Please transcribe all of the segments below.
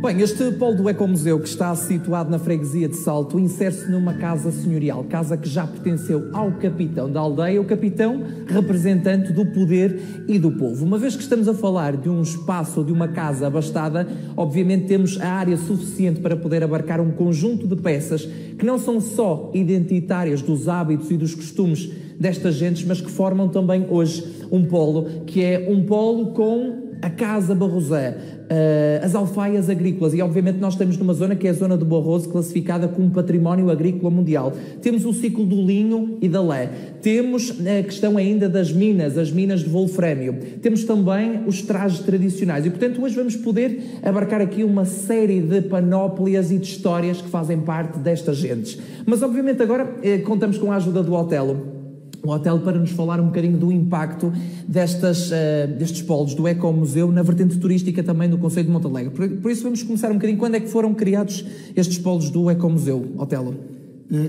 Bem, este polo do Ecomuseu, que está situado na freguesia de Salto, insere-se numa casa senhorial, casa que já pertenceu ao capitão da aldeia, o capitão representante do poder e do povo. Uma vez que estamos a falar de um espaço ou de uma casa abastada, obviamente temos a área suficiente para poder abarcar um conjunto de peças que não são só identitárias dos hábitos e dos costumes destas gentes, mas que formam também hoje um polo, que é um polo com a Casa Barrosé, as alfaias agrícolas, e obviamente nós estamos numa zona que é a zona do Barroso, classificada como Património Agrícola Mundial. Temos o ciclo do linho e da lã, temos a questão ainda das minas, as minas de wolframio, temos também os trajes tradicionais, e portanto hoje vamos poder abarcar aqui uma série de panóplias e de histórias que fazem parte destas gentes. Mas obviamente agora contamos com a ajuda do Otelo. O Otelo para nos falar um bocadinho do impacto destes polos do Ecomuseu na vertente turística também do concelho de Montalegre. Por isso vamos começar um bocadinho, quando é que foram criados estes polos do Ecomuseu, Otelo?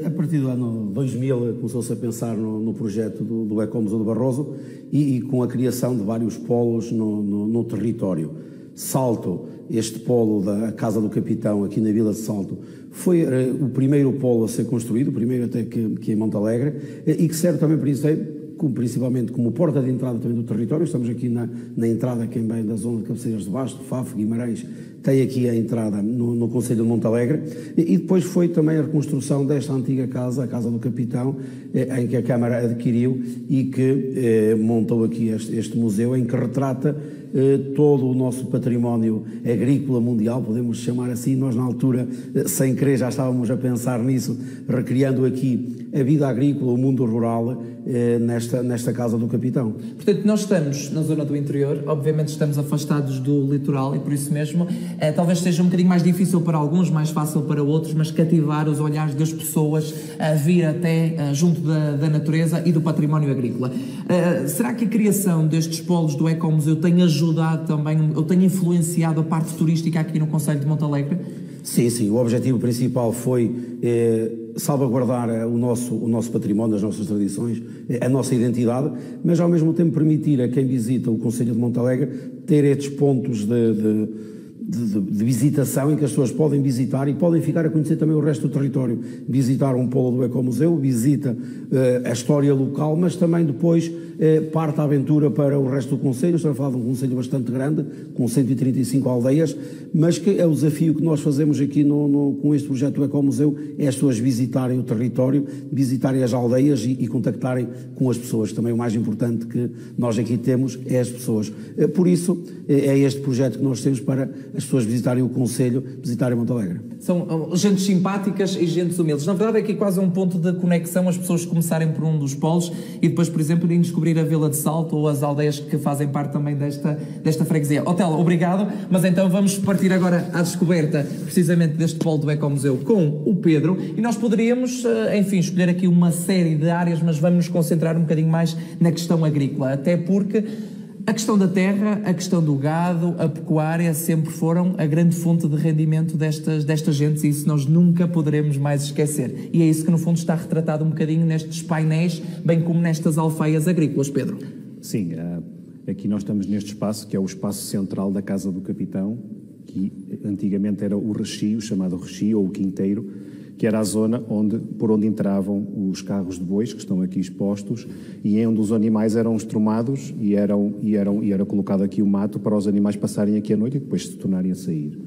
A partir do ano 2000 começou-se a pensar no projeto do Ecomuseu do Barroso e com a criação de vários polos no território. Salto, este polo da Casa do Capitão aqui na Vila de Salto, foi o primeiro polo a ser construído, o primeiro até que em Montalegre, e que serve também principalmente como porta de entrada também do território. Estamos aqui na entrada, quem vem da zona de Cabeceiras de Basto, Fafo, Guimarães, tem aqui a entrada no concelho de Montalegre, e depois foi também a reconstrução desta antiga casa, a Casa do Capitão, em que a Câmara adquiriu e que montou aqui este museu, em que retrata todo o nosso património agrícola mundial, podemos chamar assim. Nós na altura, sem querer, já estávamos a pensar nisso, recriando aqui a vida agrícola, o mundo rural, nesta Casa do Capitão. Portanto, nós estamos na zona do interior, obviamente estamos afastados do litoral e por isso mesmo talvez seja um bocadinho mais difícil para alguns, mais fácil para outros, mas cativar os olhares das pessoas a vir até junto da natureza e do património agrícola. Será que a criação destes polos do Ecomuseu tem ajudado também, ou tem influenciado a parte turística aqui no concelho de Montalegre? Sim, o objetivo principal foi salvaguardar o nosso património, as nossas tradições, a nossa identidade, mas ao mesmo tempo permitir a quem visita o concelho de Montalegre ter estes pontos de visitação em que as pessoas podem visitar e podem ficar a conhecer também o resto do território. Visitar um polo do Ecomuseu, visita a história local, mas também depois parte a aventura para o resto do concelho. Estamos a falar de um concelho bastante grande, com 135 aldeias, mas que é o desafio que nós fazemos aqui com este projeto do Ecomuseu, é as pessoas visitarem o território, visitarem as aldeias e contactarem com as pessoas. Também o mais importante que nós aqui temos é as pessoas. Por isso, é este projeto que nós temos para as pessoas visitarem o concelho, visitarem Montalegre. São gentes simpáticas e gentes humildes. Na verdade, aqui quase um ponto de conexão, as pessoas começarem por um dos polos e depois, por exemplo, irem descobrir a Vila de Salto ou as aldeias que fazem parte também desta freguesia. Otelo, obrigado, mas então vamos partir agora à descoberta precisamente deste polo do Ecomuseu com o Pedro, e nós poderíamos, enfim, escolher aqui uma série de áreas, mas vamos nos concentrar um bocadinho mais na questão agrícola, até porque a questão da terra, a questão do gado, a pecuária sempre foram a grande fonte de rendimento destas gentes, e isso nós nunca poderemos mais esquecer. E é isso que no fundo está retratado um bocadinho nestes painéis, bem como nestas alfaias agrícolas, Pedro. Sim, aqui nós estamos neste espaço, que é o espaço central da Casa do Capitão, que antigamente era o rechio, chamado rechio ou o quinteiro, que era a zona por onde entravam os carros de bois, que estão aqui expostos, e onde os animais eram estrumados e era colocado aqui o mato para os animais passarem aqui à noite e depois se tornarem a sair.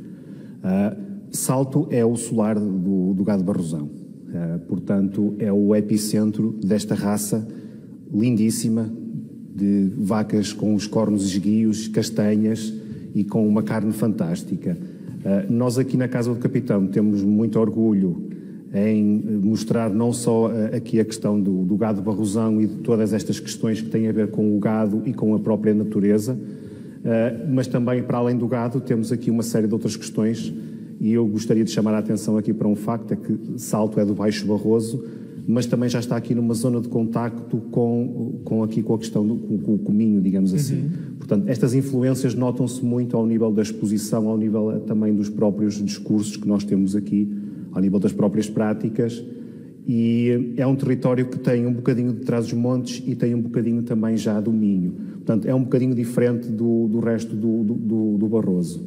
Salto é o solar do gado barrosão, portanto é o epicentro desta raça lindíssima de vacas com os cornos esguios, castanhas e com uma carne fantástica. Nós aqui na Casa do Capitão temos muito orgulho em mostrar não só aqui a questão do gado barrosão e de todas estas questões que têm a ver com o gado e com a própria natureza, mas também, para além do gado, temos aqui uma série de outras questões, e eu gostaria de chamar a atenção aqui para um facto, é que Salto é do Baixo Barroso, mas também já está aqui numa zona de contacto com a questão com o Minho, digamos assim. Portanto, estas influências notam-se muito ao nível da exposição, ao nível também dos próprios discursos que nós temos aqui, ao nível das próprias práticas, e é um território que tem um bocadinho de Trás-os-Montes e tem um bocadinho também já do Minho. Portanto, é um bocadinho diferente do resto do Barroso.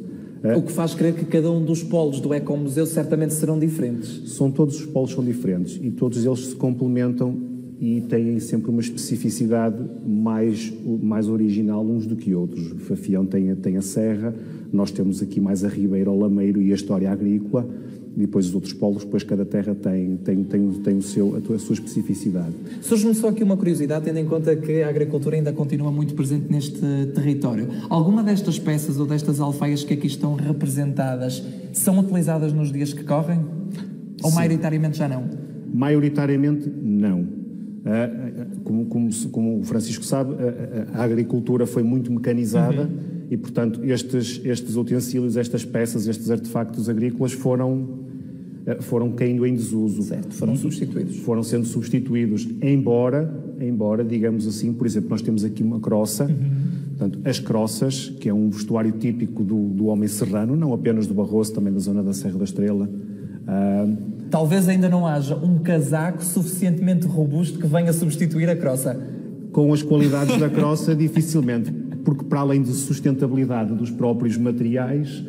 O que faz crer que cada um dos polos do Ecomuseu certamente serão diferentes. Todos os polos são diferentes e todos eles se complementam e têm sempre uma especificidade mais original uns do que outros. O Fafião tem a serra, nós temos aqui mais a ribeira, o lameiro e a história agrícola, e depois os outros polos, depois cada terra tem a sua especificidade. Surge-me só aqui uma curiosidade, tendo em conta que a agricultura ainda continua muito presente neste território. Alguma destas peças ou destas alfaias que aqui estão representadas são utilizadas nos dias que correm? Ou Sim. maioritariamente já não? Maioritariamente não. Como o Francisco sabe, a agricultura foi muito mecanizada e, portanto, estes utensílios, estas peças, estes artefactos agrícolas foram caindo em desuso. Certo, foram substituídos. Foram sendo substituídos, embora, digamos assim, por exemplo, nós temos aqui uma croça, portanto, as croças, que é um vestuário típico do homem serrano, não apenas do Barroso, também da zona da Serra da Estrela. Talvez ainda não haja um casaco suficientemente robusto que venha substituir a croça. Com as qualidades da croça, dificilmente, porque para além de sustentabilidade dos próprios materiais,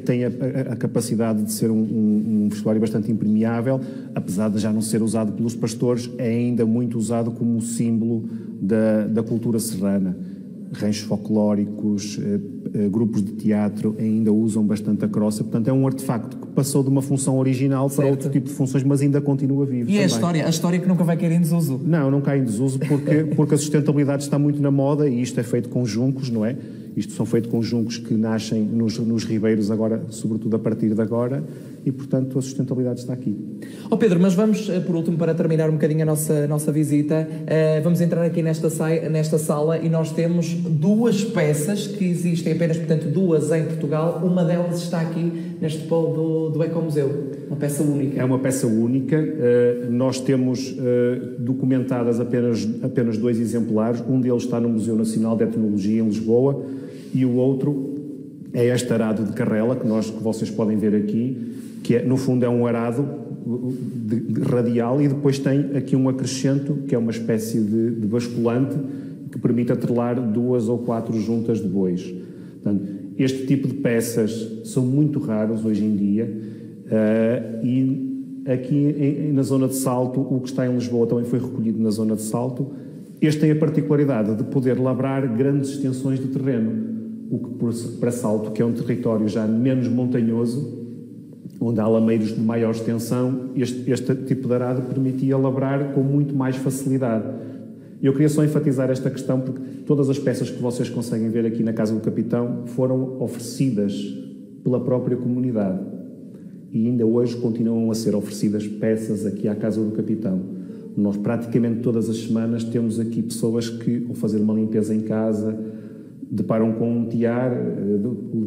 tem a capacidade de ser um vestuário bastante impermeável, apesar de já não ser usado pelos pastores, é ainda muito usado como símbolo da cultura serrana. Ranchos folclóricos, grupos de teatro ainda usam bastante a croça, portanto é um artefacto que passou de uma função original para outro tipo de funções, mas ainda continua vivo. E também. a história que nunca vai cair em desuso? Não cai em desuso porque a sustentabilidade está muito na moda e isto é feito com juncos, não é? Isto são feitos com juncos que nascem nos ribeiros agora, sobretudo a partir de agora, e portanto a sustentabilidade está aqui. Pedro, mas vamos, por último, para terminar um bocadinho a nossa visita, vamos entrar aqui nesta sala e nós temos duas peças que existem, apenas, portanto, duas em Portugal. Uma delas está aqui neste polo do Ecomuseu, uma peça única. É uma peça única, nós temos documentadas apenas 2 exemplares, um deles está no Museu Nacional de Etnologia em Lisboa e o outro é este arado de carrela que vocês podem ver aqui, que no fundo é um arado radial e depois tem aqui um acrescento que é uma espécie de basculante que permite atrelar 2 ou 4 juntas de bois. Portanto, este tipo de peças são muito raros hoje em dia e aqui na zona de Salto, o que está em Lisboa também foi recolhido na zona de Salto. Este tem a particularidade de poder labrar grandes extensões de terreno, o que para Salto, que é um território já menos montanhoso, onde há lameiros de maior extensão, este tipo de arado permitia labrar com muito mais facilidade. Eu queria só enfatizar esta questão porque todas as peças que vocês conseguem ver aqui na Casa do Capitão foram oferecidas pela própria comunidade e ainda hoje continuam a ser oferecidas peças aqui à Casa do Capitão. Nós praticamente todas as semanas temos aqui pessoas que, ao fazer uma limpeza em casa, deparam com um tiar,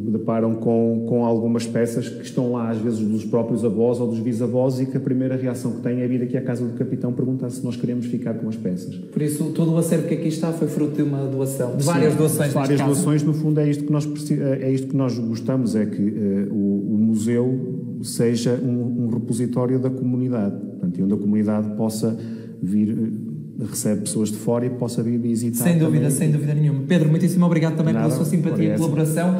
deparam com algumas peças que estão lá, às vezes, dos próprios avós ou dos bisavós e que a primeira reação que têm é vir aqui à Casa do Capitão perguntar se nós queremos ficar com as peças. Por isso, todo o acervo que aqui está foi fruto de uma doação, de várias doações. Várias doações, no fundo, é isto que nós gostamos, é que o museu seja um repositório da comunidade, portanto, onde a comunidade possa vir, recebe pessoas de fora e possa vir visitar. Sem dúvida nenhuma. Pedro, muitíssimo obrigado também pela sua simpatia e colaboração.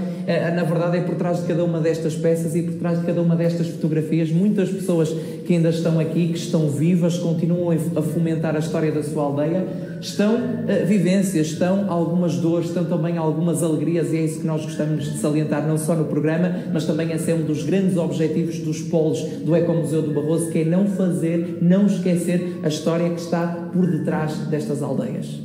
Na verdade, é por trás de cada uma destas peças e por trás de cada uma destas fotografias, muitas pessoas que ainda estão aqui, que estão vivas, continuam a fomentar a história da sua aldeia, estão vivências, estão algumas dores, estão também algumas alegrias, e é isso que nós gostamos de salientar, não só no programa, mas também esse é um dos grandes objetivos dos polos do Ecomuseu do Barroso, que é não esquecer a história que está por detrás destas aldeias.